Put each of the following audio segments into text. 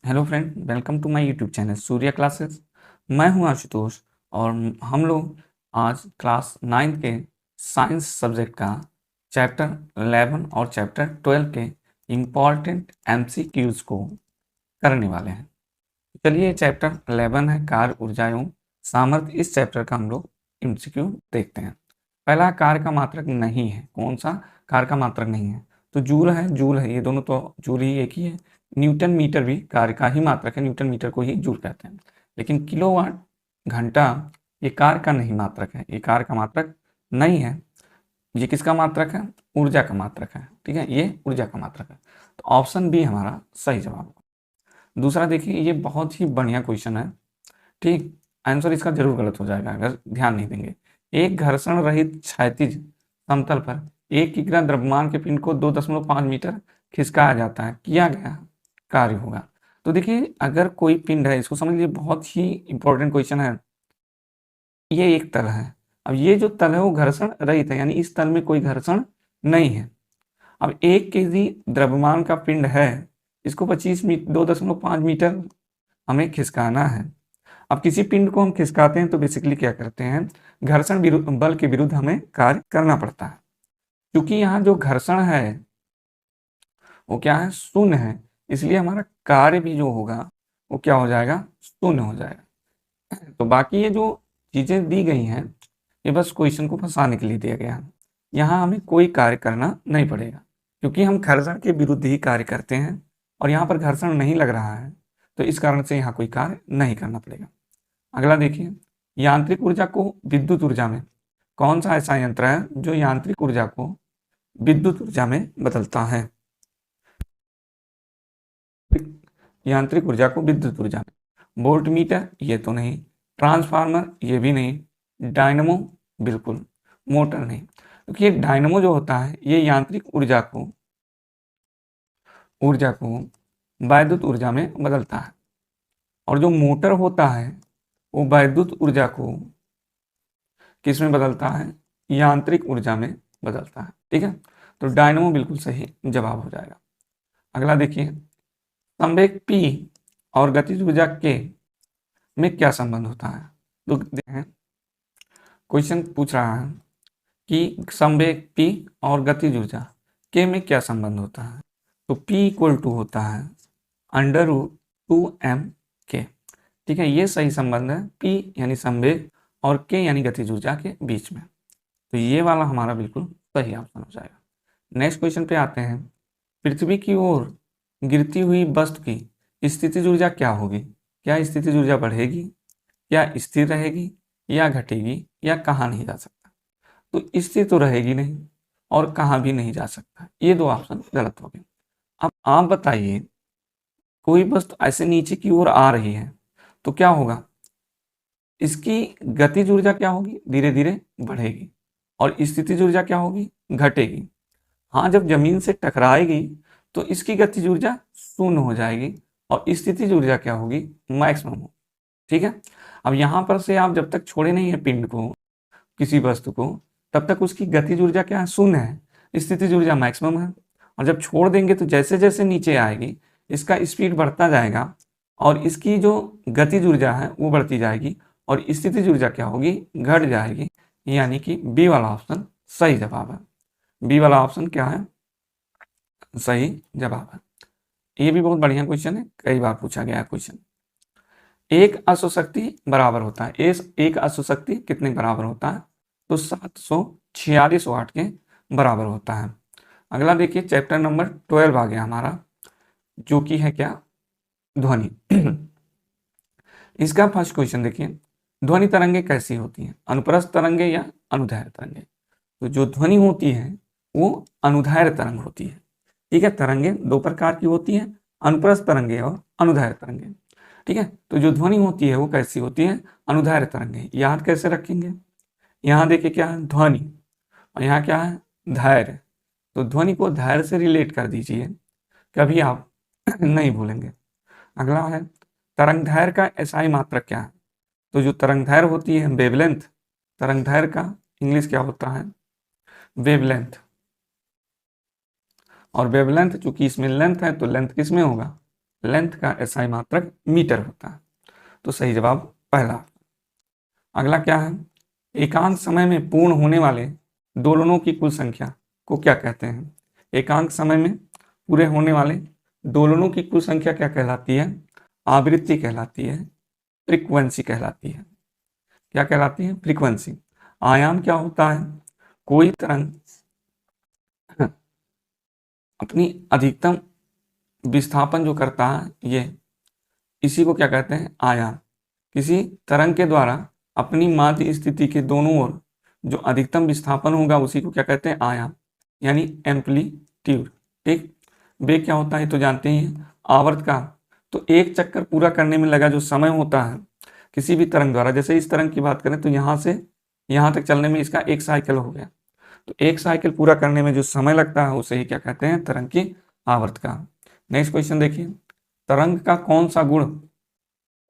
Hello friend, welcome to my YouTube channel Surya classes. मैं हूं आशुतोष और हम लोग आज क्लास 9 के साइंस सब्जेक्ट का चैप्टर 11 और चैप्टर 12 के इम्पॉर्टेंट एमसीक्यूज को करने वाले हैं। चलिए, चैप्टर 11 है कार्य, ऊर्जा एवं सामर्थ्य। इस चैप्टर का हम लोग एमसीक्यू देखते हैं। पहला, कार्य का मात्रक नहीं है। कौन सा कार्य का मात्रक नहीं है? तो जूल है, जूल है, ये दोनों तो जूल ही एक ही है। न्यूटन मीटर भी कार्य का ही मात्रक है, न्यूटन मीटर को ही जूल कहते हैं। लेकिन किलोवाट घंटा ये कार्य का नहीं मात्रक है, ये कार्य का मात्रक नहीं है। ये किसका मात्रक है? ऊर्जा का मात्रक है। ठीक है, ये ऊर्जा का मात्रक है। तो ऑप्शन बी हमारा सही जवाब होगा। दूसरा देखिए, ये बहुत ही बढ़िया क्वेश्चन है। ठीक, आंसर इसका जरूर गलत हो जाएगा अगर ध्यान नहीं देंगे। एक घर्षण रहित क्षैतिज समतल पर 1 किग्रा द्रव्यमान के पिंड को 2.5 मीटर खिसकाया जाता है, किया गया कार्य होगा। तो देखिए, अगर कोई पिंड है, इसको समझ लीजिए, बहुत ही इंपॉर्टेंट क्वेश्चन है। ये एक तल है। अब ये जो तल है वो घर्षण रहित है, यानी इस तल में कोई घर्षण नहीं है। अब 1 केजी द्रव्यमान का पिंड है, इसको 2.5 मीटर हमें खिसकाना है। अब किसी पिंड को हम खिसकाते हैं तो बेसिकली क्या करते हैं, घर्षण बल के विरुद्ध हमें कार्य करना पड़ता है। क्योंकि यहाँ जो घर्षण है वो क्या है, शून्य है, इसलिए हमारा कार्य भी जो होगा वो क्या हो जाएगा, शून्य हो जाएगा। तो बाकी ये जो चीजें दी गई हैं ये बस क्वेश्चन को फंसाने के लिए दिया गया है। यहाँ हमें कोई कार्य करना नहीं पड़ेगा, क्योंकि हम घर्षण के विरुद्ध ही कार्य करते हैं और यहाँ पर घर्षण नहीं लग रहा है, तो इस कारण से यहाँ कोई कार्य नहीं करना पड़ेगा। अगला देखिए, यांत्रिक ऊर्जा को विद्युत ऊर्जा में कौन सा ऐसा यंत्र है जो यांत्रिक ऊर्जा को विद्युत ऊर्जा में बदलता है? यांत्रिक ऊर्जा को विद्युत ऊर्जा में, वोल्ट मीटर ये तो नहीं, ट्रांसफार्मर ये भी नहीं, डायनमो बिल्कुल, मोटर नहीं। क्योंकि ये डायनमो जो होता है ये यांत्रिक ऊर्जा को वैद्युत ऊर्जा में बदलता है, और जो मोटर होता है वो वैद्युत ऊर्जा को किस में बदलता है, यांत्रिक ऊर्जा में बदलता है। ठीक है, तो डायनमो बिल्कुल सही जवाब हो जाएगा। अगला देखिए, संवेग P और गतिज ऊर्जा K में क्या संबंध होता है? तो क्वेश्चन पूछ रहा है कि संवेग P और गतिज ऊर्जा K में क्या संबंध होता है। तो P इक्वल टू होता है √2m k। ठीक है, ये सही संबंध है, P यानी संवेग और K यानी गतिज ऊर्जा के बीच में। तो ये वाला हमारा बिल्कुल सही ऑप्शन हो जाएगा। नेक्स्ट क्वेश्चन पे आते हैं। पृथ्वी की ओर गिरती हुई वस्तु की स्थितिज ऊर्जा क्या होगी? क्या स्थितिज ऊर्जा बढ़ेगी, या स्थिर रहेगी, या घटेगी, या कहाँ नहीं जा सकता? तो स्थिर तो रहेगी नहीं और कहाँ भी नहीं जा सकता, ये दो ऑप्शन गलत हो गए। अब आप बताइए, कोई वस्तु ऐसे नीचे की ओर आ रही है तो क्या होगा, इसकी गतिज ऊर्जा क्या होगी, धीरे धीरे बढ़ेगी, और स्थितिज ऊर्जा क्या होगी, घटेगी। हाँ, जब जमीन से टकराएगी तो इसकी गतिज ऊर्जा शून्य हो जाएगी और स्थितिज ऊर्जा क्या होगी, मैक्सिमम होगी। ठीक है, अब यहाँ पर से आप जब तक छोड़े नहीं है पिंड को, किसी वस्तु को, तब तक उसकी गतिज ऊर्जा क्या है, शून्य है, स्थितिज ऊर्जा मैक्सिमम है। और जब छोड़ देंगे तो जैसे जैसे नीचे आएगी इसका स्पीड बढ़ता जाएगा और इसकी जो गतिज ऊर्जा है वो बढ़ती जाएगी और स्थितिज ऊर्जा क्या होगी, घट जाएगी। यानी कि बी वाला ऑप्शन सही जवाब है। बी वाला ऑप्शन क्या है, सही जवाब है। ये भी बहुत बढ़िया क्वेश्चन है, कई बार पूछा गया क्वेश्चन। एक अश्वशक्ति बराबर होता है, एक अश्वशक्ति कितने बराबर होता है? तो 746 वाट के बराबर होता है। अगला देखिए, चैप्टर नंबर 12 आ गया हमारा, जो कि है क्या, ध्वनि। इसका फर्स्ट क्वेश्चन देखिए, ध्वनि तरंगे कैसी होती हैं, अनुप्रस्थ तरंगे या अनुदैर्ध्य तरंगे? तो जो ध्वनि होती है वो अनुदैर्ध्य तरंग होती है। ठीक है, तरंगे दो प्रकार की होती हैं, अनुप्रस्थ तरंगे और अनुदैर्ध्य तरंगे। ठीक है, तो जो ध्वनि होती है वो कैसी होती है, अनुदैर्ध्य तरंगे। याद कैसे रखेंगे, यहाँ देखिए क्या है, ध्वनि, और यहाँ क्या है, धैर्य। तो ध्वनि को धैर्य से रिलेट कर दीजिए, कभी आप नहीं भूलेंगे। अगला है, तरंगदैर्घ्य का एसआई मात्रक क्या है? तो जो तरंगदैर्घ्य होती है वेवलेंथ, तरंगदैर्घ्य का इंग्लिश क्या होता है, वेवलेंथ। और वेवलेंथ चूंकि इसमें लेंथ है तो लेंथ किस में होगा, लेंथ का एसआई मात्रक मीटर होता है। तो सही जवाब पहला। अगला क्या है, एकांक समय में पूर्ण होने वाले दोलनों की कुल संख्या को क्या कहते हैं? एकांक समय में पूरे होने वाले दोलनों की कुल संख्या क्या कहलाती है? आवृत्ति कहलाती है, फ्रीक्वेंसी कहलाती है। क्या कहलाती है? फ्रीक्वेंसी। आयाम क्या होता है? कोई तरंग अपनी अधिकतम विस्थापन जो करता है, ये इसी को क्या कहते हैं? आयाम। किसी तरंग के द्वारा अपनी माध्य स्थिति के दोनों ओर जो अधिकतम विस्थापन होगा उसी को क्या कहते हैं? आयाम, यानी एम्पलीट्यूड। ठीक, वेग क्या होता है तो जानते ही हैं, आवर्तकाल। तो एक चक्कर पूरा करने में लगा जो समय होता है किसी भी तरंग द्वारा, जैसे इस तरंग की बात करें तो यहाँ से यहाँ तक चलने में इसका एक साइकिल हो गया, तो एक साइकिल पूरा करने में जो समय लगता है उसे ही क्या कहते हैं? तरंग की आवर्तकाल। नेक्स्ट क्वेश्चन देखिए, तरंग का कौन सा गुण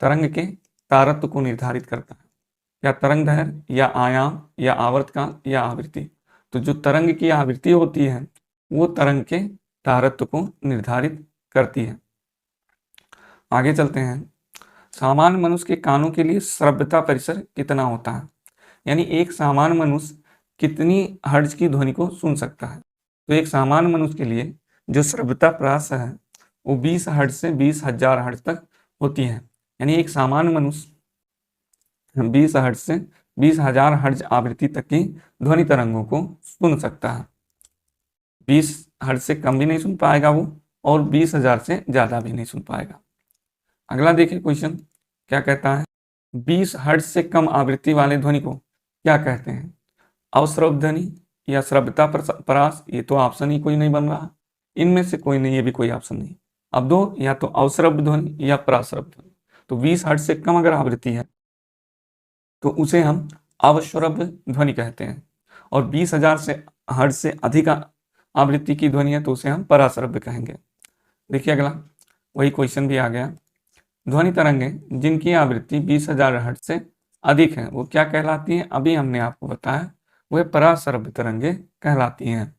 तरंग के तारत्व को निर्धारित करता है? या तरंग दैर्घ्य, या आयाम, या आवर्तकाल, या आवृत्ति? तो जो तरंग की आवृत्ति होती है वो तरंग के तारत्व को निर्धारित करती है। आगे चलते हैं, सामान्य मनुष्य के कानों के लिए श्रव्यता परिसर कितना होता है? यानी एक सामान्य मनुष्य कितनी हर्ट्ज की ध्वनि को सुन सकता है? तो एक सामान्य मनुष्य के लिए जो श्रव्यता प्रास है वो 20 हर्ट्ज से 20,000 हर्ट्ज तक होती है। यानी एक सामान्य मनुष्य 20 हर्ट्ज से 20,000 हर्ट्ज आवृत्ति तक की ध्वनि तरंगों को सुन सकता है। 20 हर्ट्ज से कम भी नहीं सुन पाएगा वो, और 20,000 से ज्यादा भी नहीं सुन पाएगा। अगला देखिए क्वेश्चन क्या कहता है, 20 हर्ट्ज से कम आवृत्ति वाले ध्वनि को क्या कहते हैं? अवश्रव ध्वनि या श्रव्यता परास? ये तो ऑप्शन ही कोई नहीं बन रहा, इनमें से कोई नहीं, ये भी कोई ऑप्शन नहीं। अब दो, या तो अवश्रव ध्वनि या पराश्रव ध्वनि। तो 20 हर्ट्ज से कम अगर आवृत्ति है तो उसे हम अवश्रव ध्वनि कहते हैं, और 20,000 से हर्ट्ज से अधिक आवृत्ति की ध्वनि है तो उसे हम पराश्रव्य कहेंगे। देखिए अगला वही क्वेश्चन भी आ गया, ध्वनि तरंगें जिनकी आवृत्ति 20,000 हर्ट्ज से अधिक है वो क्या कहलाती हैं? अभी हमने आपको बताया, वह पराश्रव्य तरंगें कहलाती हैं।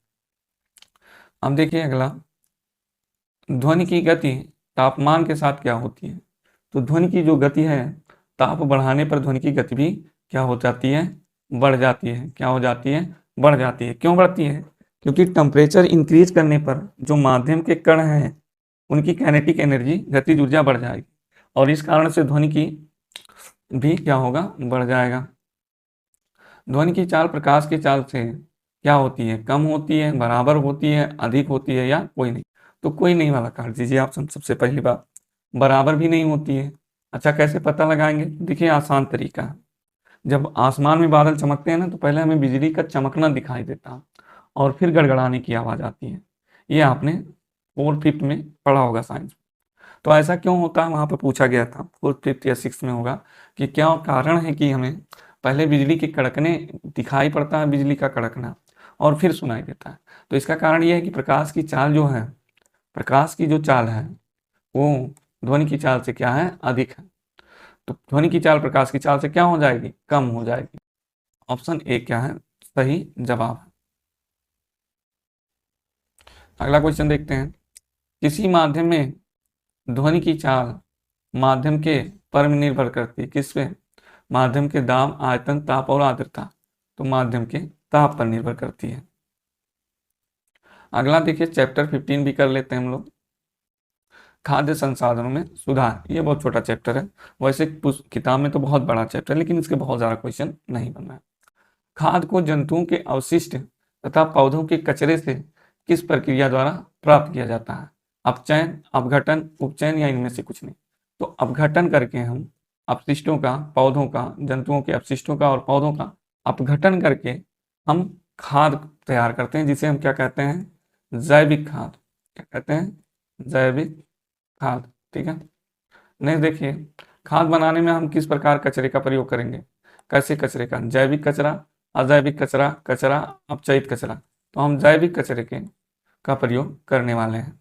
अब देखिए अगला, ध्वनि की गति तापमान के साथ क्या होती है? तो ध्वनि की जो गति है, ताप बढ़ाने पर ध्वनि की गति भी क्या हो जाती है? बढ़ जाती है। क्या हो जाती है? बढ़ जाती है। क्यों बढ़ती है? क्योंकि टेम्परेचर इंक्रीज करने पर जो माध्यम के कण हैं उनकी काइनेटिक एनर्जी, गतिज ऊर्जा बढ़ जाएगी, और इस कारण से ध्वनि की भी क्या होगा? बढ़ जाएगा। ध्वनि की चाल प्रकाश की चाल से क्या होती है? कम होती है, बराबर होती है, अधिक होती है, या कोई नहीं? तो कोई नहीं वाला काट दीजिए ऑप्शन। सबसे पहली बात, बराबर भी नहीं होती है। अच्छा, कैसे पता लगाएंगे? देखिए आसान तरीका है, जब आसमान में बादल चमकते हैं ना तो पहले हमें बिजली का चमकना दिखाई देता है और फिर गड़गड़ाने की आवाज़ आती है। ये आपने 4th-5th में पढ़ा होगा साइंस। तो ऐसा क्यों होता है? वहाँ पर पूछा गया था 4th, 5th या 6th में होगा कि क्या कारण है कि हमें पहले बिजली के कड़कने दिखाई पड़ता है, बिजली का कड़कना, और फिर सुनाई देता है। तो इसका कारण यह है कि प्रकाश की चाल जो है, प्रकाश की जो चाल है वो ध्वनि की चाल से क्या है? अधिक है। तो ध्वनि की चाल प्रकाश की चाल से क्या हो जाएगी? कम हो जाएगी। ऑप्शन ए क्या है? सही जवाब है। अगला क्वेश्चन देखते हैं, किसी माध्यम में ध्वनि की चाल माध्यम के पर निर्भर करती है। किस पे? माध्यम के दाब, आयतन, ताप और आर्द्रता। तो माध्यम के ताप पर निर्भर करती है। अगला देखिए चैप्टर 15 भी कर लेते हैं हम लोग, खाद्य संसाधनों में सुधार। ये बहुत छोटा चैप्टर है, वैसे किताब में तो बहुत बड़ा चैप्टर है, लेकिन इसके बहुत ज़्यादा क्वेश्चन नहीं बन रहा है। खाद को जंतुओं के अवशिष्ट तथा पौधों के कचरे से किस प्रक्रिया द्वारा प्राप्त किया जाता है? अपचयन, अपघटन, उपचयन, या इनमें से कुछ नहीं? तो अपघटन करके हम अपशिष्टों का, पौधों का, जंतुओं के अपशिष्टों का और पौधों का अपघटन करके हम खाद तैयार करते हैं, जिसे हम क्या कहते हैं? जैविक खाद। क्या कहते हैं? जैविक खाद। ठीक है। नेक्स्ट देखिए, खाद बनाने में हम किस प्रकार कचरे का प्रयोग करेंगे? कैसे कचरे का? जैविक कचरा, अजैविक कचरा, कचरा अपचयित कचरा। तो हम जैविक कचरे के का प्रयोग करने वाले हैं।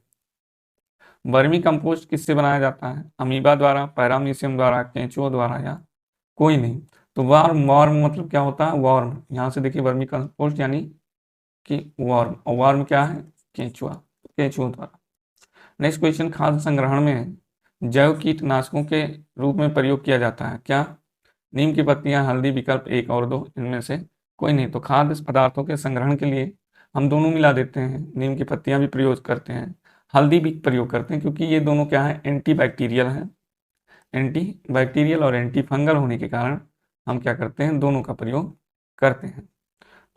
वर्मी कंपोस्ट किससे बनाया जाता है? अमीबा द्वारा, पैरामीशियम द्वारा, केंचुओं द्वारा, या कोई नहीं? तो वार्म, वार्म मतलब क्या होता है? वार्म। यहाँ से देखिए वर्मी कंपोस्ट यानी कि वार्म, और वार्म क्या है? केंचुआ, केंचुओं द्वारा। नेक्स्ट क्वेश्चन, खाद्य संग्रहण में जैव कीटनाशकों के रूप में प्रयोग किया जाता है क्या? नीम की पत्तियां, हल्दी, विकल्प 1 और 2 इनमें से कोई नहीं। तो खाद्य पदार्थों के संग्रहण के लिए हम दोनों मिला देते हैं, नीम की पत्तियां भी प्रयोग करते हैं, हल्दी भी प्रयोग करते हैं, क्योंकि ये दोनों क्या है, एंटी बैक्टीरियल हैं। एंटी बैक्टीरियल और एंटी फंगल होने के कारण हम क्या करते हैं, दोनों का प्रयोग करते हैं।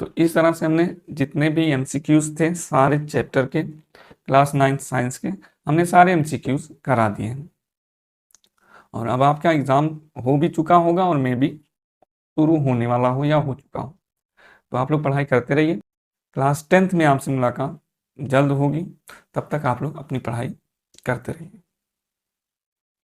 तो इस तरह से हमने जितने भी एमसीक्यूज थे सारे चैप्टर के, क्लास 9 साइंस के, हमने सारे एमसीक्यूज करा दिए हैं। और अब आपका एग्जाम हो भी चुका होगा और मे भी शुरू होने वाला हो या हो चुका हो। तो आप लोग पढ़ाई करते रहिए। क्लास 10th में आपसे मुलाकात जल्द होगी, तब तक आप लोग अपनी पढ़ाई करते रहिए।